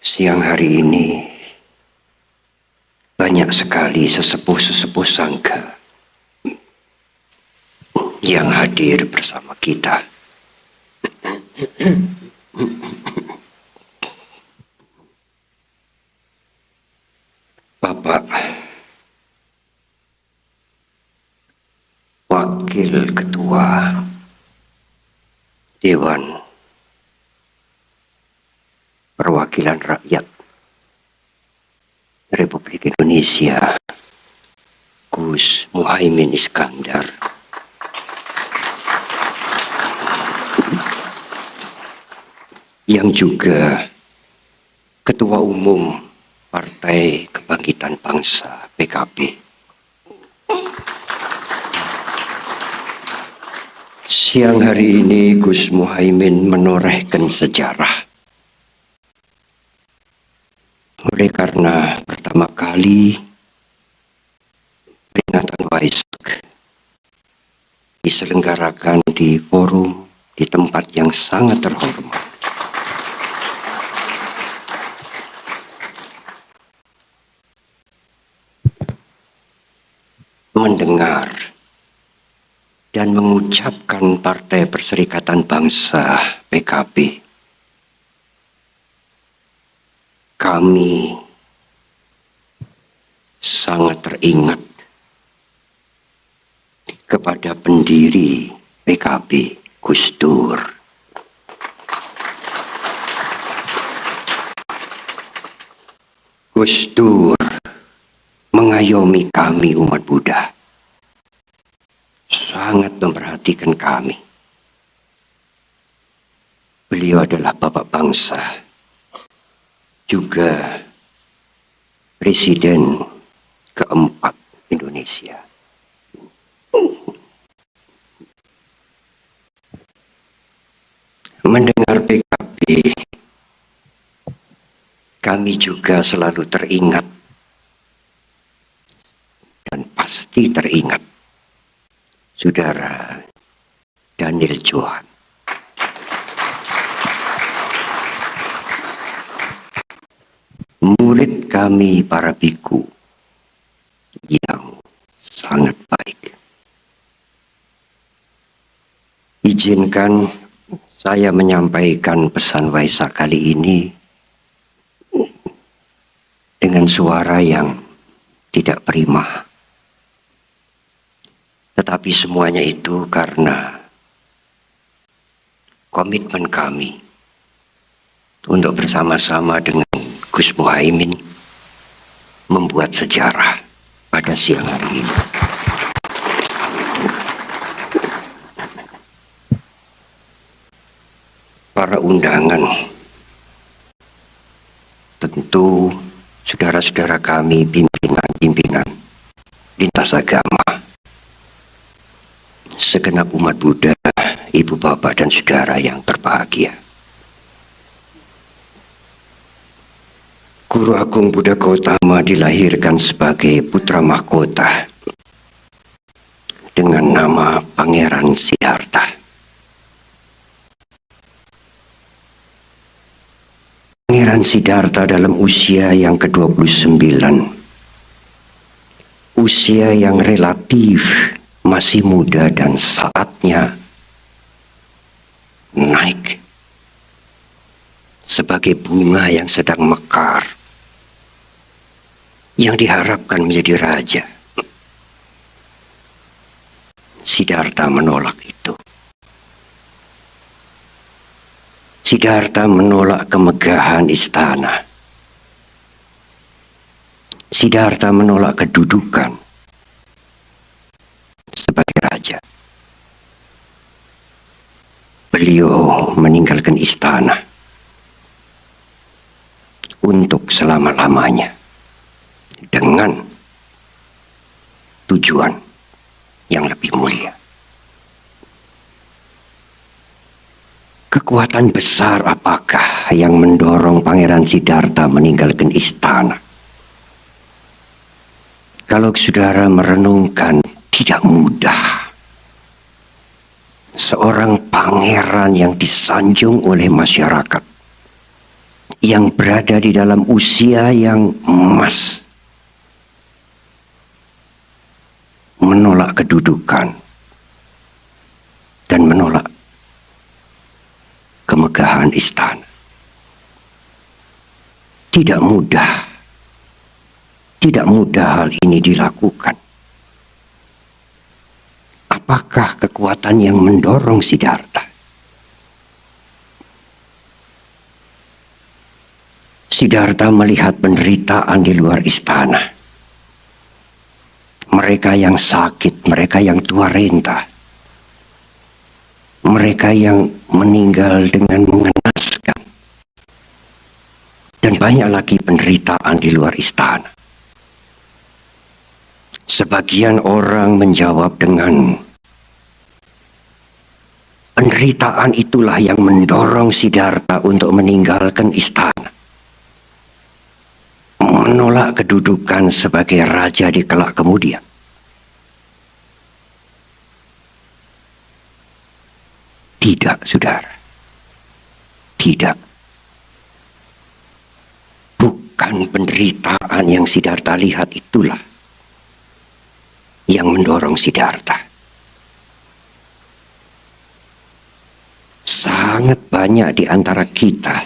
Siang hari ini banyak sekali sesepuh-sesepuh sangga yang hadir bersama kita. Bapak Wakil Ketua Dewan Perwakilan Rakyat Republik Indonesia, Gus Muhaimin Iskandar, yang juga Ketua Umum Partai Kebangkitan Bangsa PKB. Siang hari ini Gus Muhaimin menorehkan sejarah. Oleh karena pertama kali peringatan Waisak diselenggarakan di forum di tempat yang sangat terhormat. Mendengar dan mengucapkan Partai Perserikatan Bangsa PKB, kami sangat teringat kepada pendiri PKB, Gus Dur. Gus Dur mengayomi kami umat Buddha, sangat memperhatikan kami. Beliau adalah bapak bangsa, juga Presiden keempat Indonesia. Mendengar PKB, kami juga selalu teringat dan pasti teringat Saudara Daniel Johan. Murid kami para biku yang sangat baik. Izinkan saya menyampaikan pesan Waisak kali ini dengan suara yang tidak prima. Tetapi semuanya itu karena komitmen kami untuk bersama-sama dengan Gus Muhaimin membuat sejarah pada siang hari ini. Para undangan, tentu saudara-saudara kami pimpinan lintas agama, segenap umat Buddha, ibu bapak dan saudara yang berbahagia. Guru Agung Buddha Gautama dilahirkan sebagai putra mahkota dengan nama Pangeran Siddhartha. Pangeran Siddhartha dalam usia yang ke-29, usia yang relatif masih muda dan saatnya naik sebagai bunga yang sedang mekar, yang diharapkan menjadi raja. Siddhartha menolak itu. Siddhartha menolak kemegahan istana. Siddhartha menolak kedudukan sebagai raja. Beliau meninggalkan istana untuk selama-lamanya dengan tujuan yang lebih mulia. Kekuatan besar apakah yang mendorong Pangeran Siddhartha meninggalkan istana? Kalau saudara merenungkan, tidak mudah. Seorang pangeran yang disanjung oleh masyarakat, yang berada di dalam usia yang emas, menolak kedudukan dan menolak kemegahan istana. Tidak mudah hal ini dilakukan. Apakah kekuatan yang mendorong Siddhartha? Siddhartha melihat penderitaan di luar istana. Mereka yang sakit, mereka yang tua renta, mereka yang meninggal dengan mengenaskan, dan banyak lagi penderitaan di luar istana. Sebagian orang menjawab dengan, penderitaan itulah yang mendorong Siddhartha untuk meninggalkan istana, menolak kedudukan sebagai raja di kelak kemudian. Tidak, saudara. Tidak. Bukan penderitaan yang Siddhartha lihat itulah yang mendorong Siddhartha. Sangat banyak di antara kita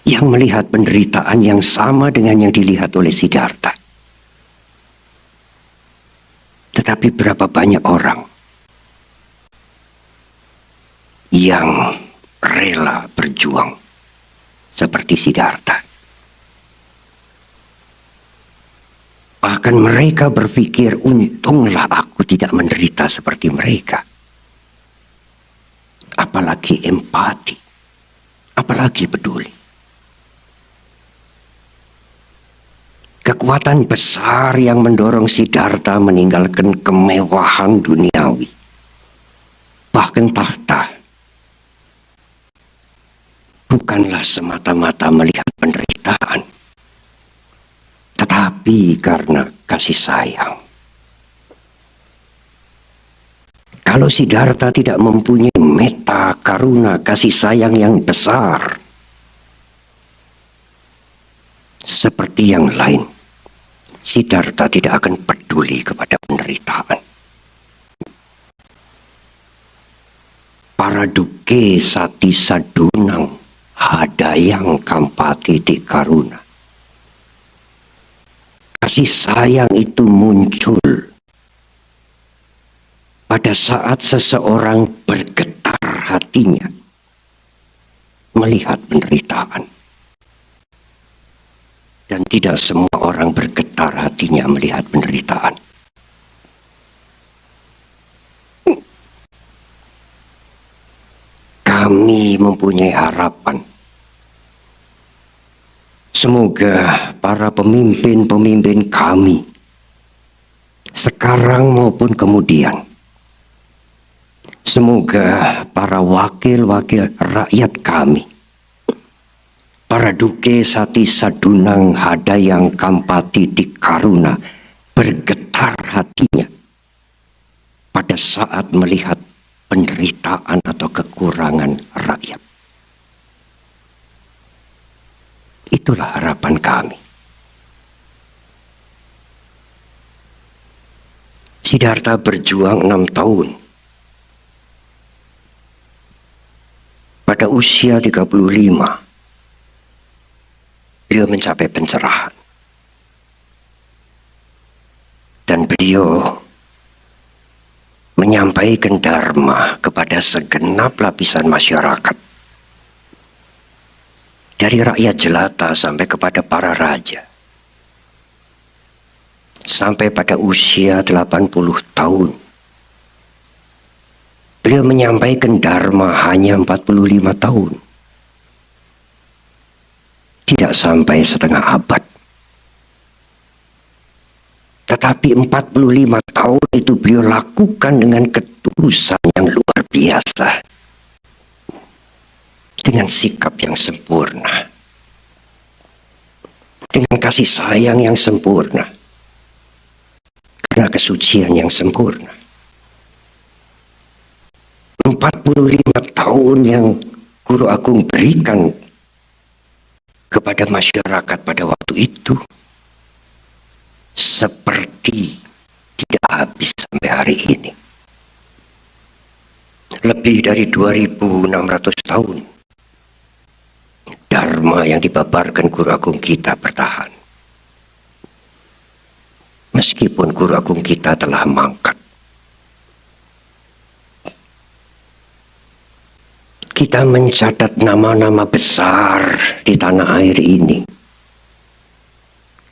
yang melihat penderitaan yang sama dengan yang dilihat oleh Siddhartha. Tetapi berapa banyak orang yang rela berjuang seperti Siddhartha? Bahkan mereka berpikir, untunglah aku tidak menderita seperti mereka. Apalagi empati, apalagi peduli. Kekuatan besar yang mendorong Siddhartha meninggalkan kemewahan duniawi, bahkan tahta, bukanlah semata-mata melihat penderitaan, tetapi karena kasih sayang. Kalau Siddhartha tidak mempunyai metta karuna, kasih sayang yang besar seperti yang lain, Siddhartha tidak akan peduli kepada penderitaan. Para duke sati sadunang hadayang kampati di karuna. Kasih sayang itu muncul pada saat seseorang bergetar hatinya melihat penderitaan. Dan tidak semua orang bergetar hatinya melihat penderitaan. Kami mempunyai harapan. Semoga para pemimpin-pemimpin kami, sekarang maupun kemudian, semoga para wakil-wakil rakyat kami, para duke sati sadunang hadayang kampati tikaruna, bergetar hatinya pada saat melihat penderitaan atau kekurangan rakyat. Itulah harapan kami. Siddhartha berjuang 6 tahun. Pada usia 35, beliau mencapai pencerahan. Dan beliau menyampaikan dharma kepada segenap lapisan masyarakat. Dari rakyat jelata sampai kepada para raja. Sampai pada usia 80 tahun. Beliau menyampaikan dharma hanya 45 tahun. Tidak sampai setengah abad. Tetapi 45 tahun itu beliau lakukan dengan ketulusan yang luar biasa. Dengan sikap yang sempurna. Dengan kasih sayang yang sempurna. Karena kesucian yang sempurna. 45 tahun yang Guru Agung berikan kepada masyarakat pada waktu itu seperti tidak habis sampai hari ini. Lebih dari 2600 tahun Dharma yang dibabarkan Guru Agung kita bertahan. Meskipun Guru Agung kita telah mangkat, kita mencatat nama-nama besar di tanah air ini,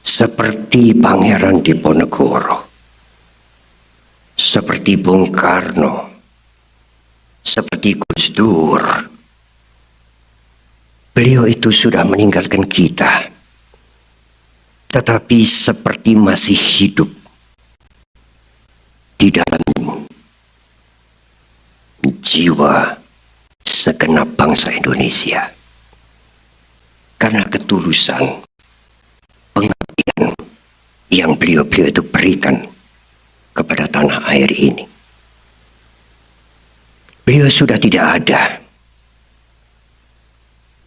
seperti Pangeran Diponegoro, seperti Bung Karno, seperti Gus Dur. Beliau itu sudah meninggalkan kita, tetapi seperti masih hidup di dalam jiwa segenap bangsa Indonesia, karena ketulusan pengabdian yang beliau-beliau itu berikan kepada tanah air ini. Beliau sudah tidak ada,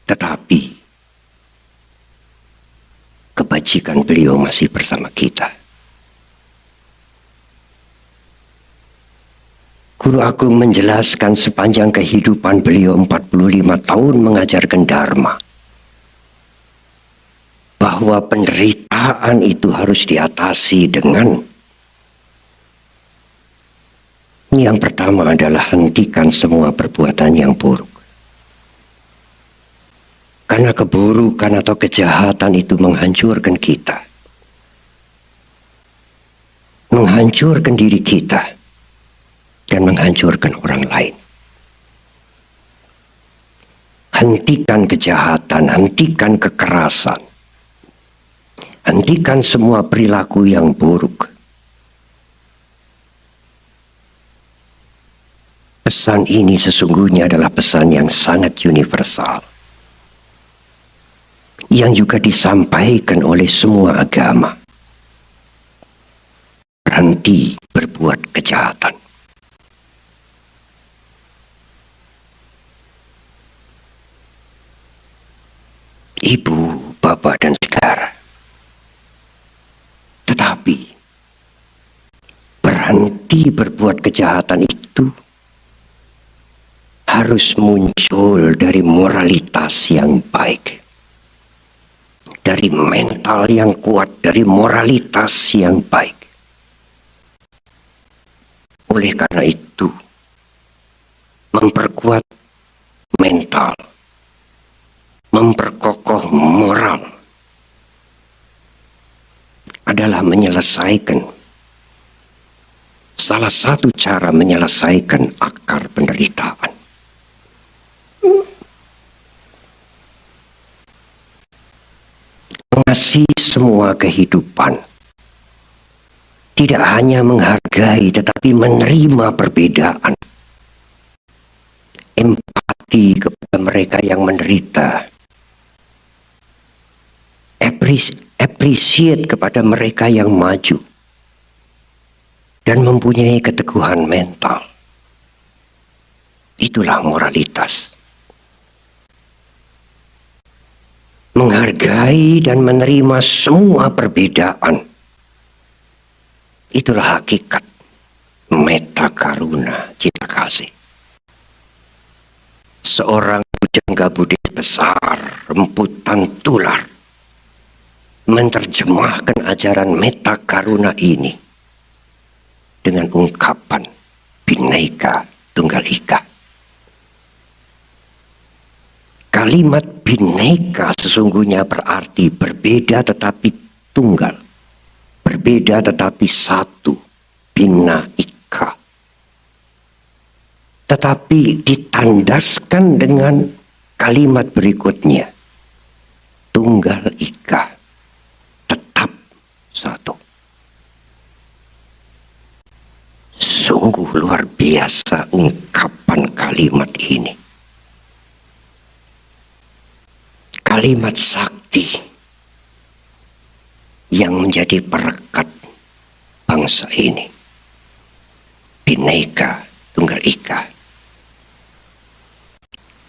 tetapi kebajikan beliau masih bersama kita. Guru Agung menjelaskan sepanjang kehidupan beliau 45 tahun mengajarkan Dharma, bahwa penderitaan itu harus diatasi dengan yang pertama adalah hentikan semua perbuatan yang buruk. Karena keburukan atau kejahatan itu menghancurkan kita, menghancurkan diri kita, dan menghancurkan orang lain. Hentikan kejahatan, hentikan kekerasan, hentikan semua perilaku yang buruk. Pesan ini sesungguhnya adalah pesan yang sangat universal, yang juga disampaikan oleh semua agama. Berhenti berbuat kejahatan. Ibu, bapak, dan saudara. Tetapi berhenti berbuat kejahatan itu harus muncul dari moralitas yang baik, dari mental yang kuat, dari moralitas yang baik. Oleh karena itu, memperkuat mental, memperkokoh moral adalah menyelesaikan, salah satu cara menyelesaikan akar penderitaan. Mengasihi semua kehidupan, tidak hanya menghargai tetapi menerima perbedaan, empati kepada mereka yang menderita, appreciate kepada mereka yang maju, dan mempunyai keteguhan mental. Itulah moralitas. Menghargai dan menerima semua perbedaan. Itulah hakikat metta karuna, cinta kasih. Seorang pujangga Buddhis besar, remputan tular, menerjemahkan ajaran metta karuna ini dengan ungkapan Bhinneka Tunggal Ika. Kalimat Bhinneka sesungguhnya berarti berbeda tetapi tunggal, berbeda tetapi satu, Bhinna Ika. Tetapi ditandaskan dengan kalimat berikutnya, Tunggal Ika, tetap satu. Sungguh luar biasa ungkapan kalimat ini. Kalimat sakti yang menjadi perekat bangsa ini. Bhinneka Tunggal Ika.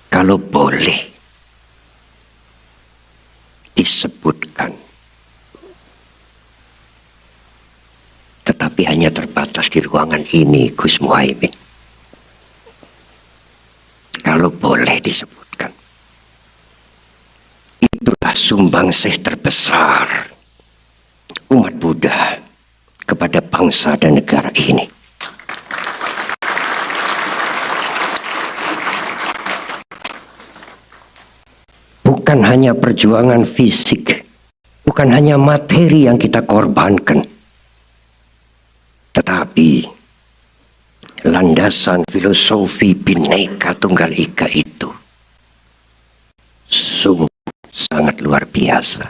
Kalau boleh, disebutkan, tetapi hanya terbatas di ruangan ini, Gus Muhaimin. Kalau boleh disebutkan, itulah sumbangsih terbesar umat Buddha kepada bangsa dan negara ini. Bukan hanya perjuangan fisik, bukan hanya materi yang kita korbankan, tetapi landasan filosofi Bhinneka Tunggal Ika itu sungguh sangat luar biasa.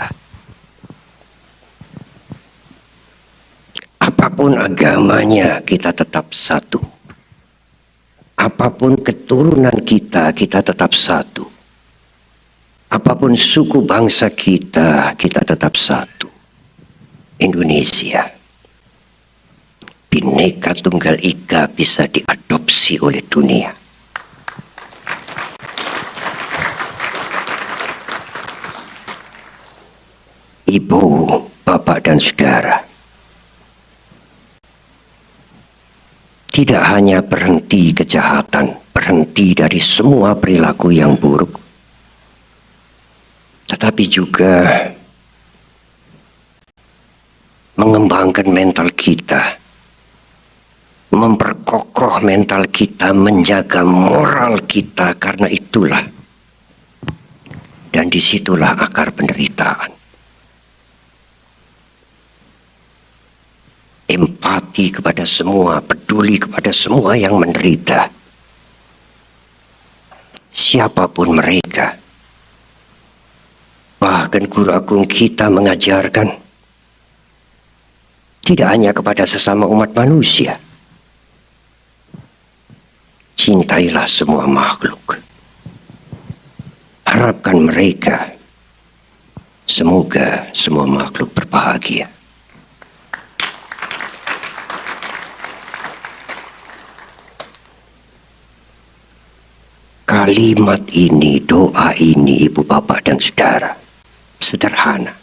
Apapun agamanya, kita tetap satu. Apapun keturunan kita, kita tetap satu. Apapun suku bangsa kita, kita tetap satu. Indonesia. Bhinneka Tunggal Ika bisa diadopsi oleh dunia. Ibu, bapak dan saudara, tidak hanya berhenti kejahatan, berhenti dari semua perilaku yang buruk, tetapi juga mengembangkan mental kita, memperkokoh mental kita, menjaga moral kita, karena itulah dan disitulah akar penderitaan. Empati kepada semua, peduli kepada semua yang menderita, siapapun mereka. Bahkan guru agung kita mengajarkan tidak hanya kepada sesama umat manusia, cintailah semua makhluk, harapkan mereka, semoga semua makhluk berbahagia. Kalimat ini, doa ini, ibu bapak dan saudara, sederhana.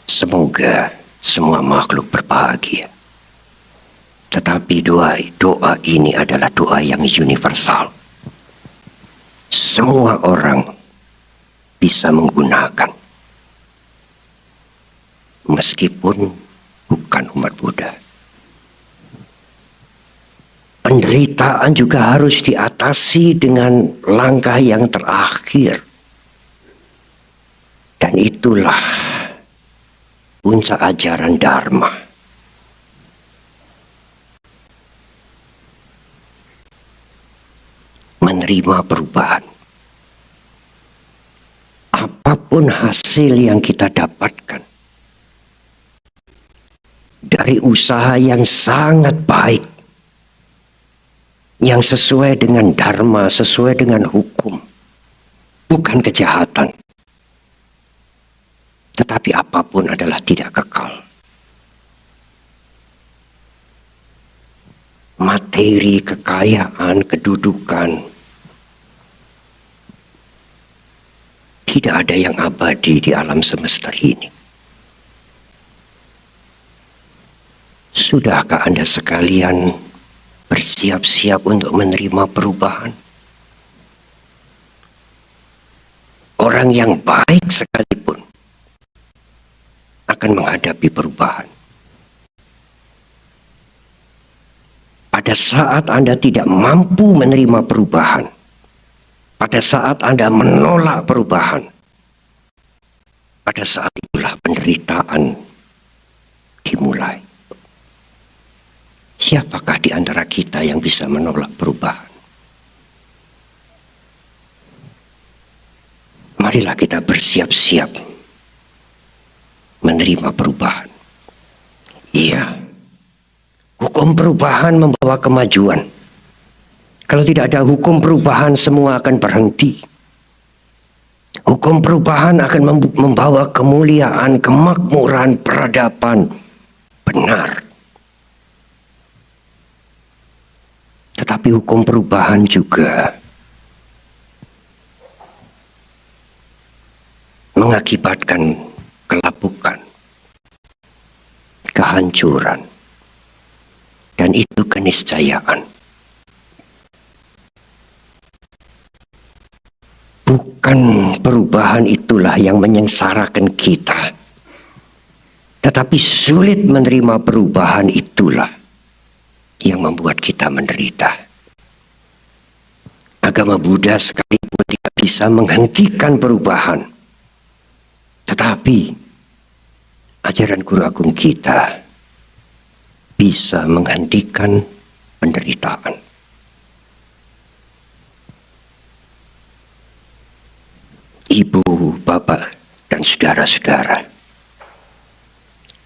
Semoga semua makhluk berbahagia. Tetapi doa ini adalah doa yang universal. Semua orang bisa menggunakan, meskipun bukan umat Buddha. Penderitaan juga harus diatasi dengan langkah yang terakhir. Dan itulah puncak ajaran Dharma. Menerima perubahan. Apapun hasil yang kita dapatkan dari usaha yang sangat baik, yang sesuai dengan dharma, sesuai dengan hukum, bukan kejahatan, tetapi apapun adalah tidak kekal. Materi, kekayaan, kedudukan, tidak ada yang abadi di alam semesta ini. Sudahkah Anda sekalian bersiap-siap untuk menerima perubahan? Orang yang baik sekalipun akan menghadapi perubahan. Pada saat Anda tidak mampu menerima perubahan, pada saat Anda menolak perubahan, pada saat itulah penderitaan dimulai. Siapakah di antara kita yang bisa menolak perubahan? Marilah kita bersiap-siap menerima perubahan. Iya, hukum perubahan membawa kemajuan. Kalau tidak ada hukum perubahan, semua akan berhenti. Hukum perubahan akan membawa kemuliaan, kemakmuran, peradaban. Benar. Tetapi hukum perubahan juga mengakibatkan kelapukan, kehancuran, dan itu keniscayaan. Bukan perubahan itulah yang menyengsarakan kita, tetapi sulit menerima perubahan itulah yang membuat kita menderita. Agama Buddha sekalipun tidak bisa menghentikan perubahan, tetapi ajaran Guru Agung kita bisa menghentikan penderitaan. Ibu, bapak, dan saudara-saudara,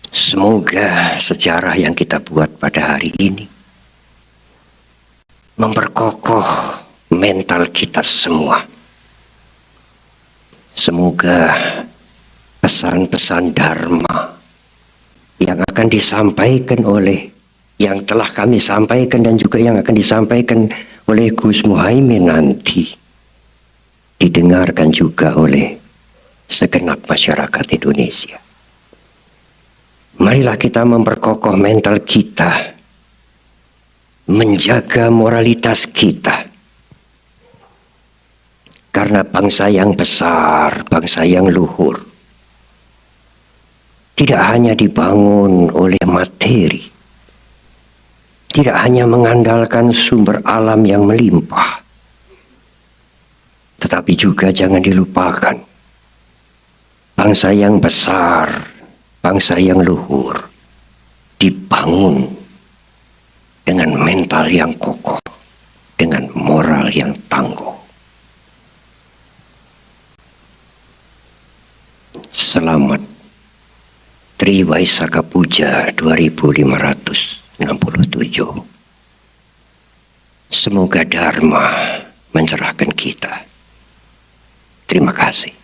semoga sejarah yang kita buat pada hari ini memperkokoh mental kita semua. Semoga pesan-pesan Dharma yang akan disampaikan oleh, yang telah kami sampaikan dan juga yang akan disampaikan oleh Gus Muhaimin nanti didengarkan juga oleh segenap masyarakat Indonesia. Marilah kita memperkokoh mental kita, menjaga moralitas kita, karena bangsa yang besar, bangsa yang luhur, tidak hanya dibangun oleh materi, tidak hanya mengandalkan sumber alam yang melimpah, tetapi juga jangan dilupakan, bangsa yang besar, bangsa yang luhur, dibangun dengan mental yang kokoh, dengan moral yang tangguh. Selamat Triwaisaka Puja 2567. Semoga Dharma mencerahkan kita. Terima kasih.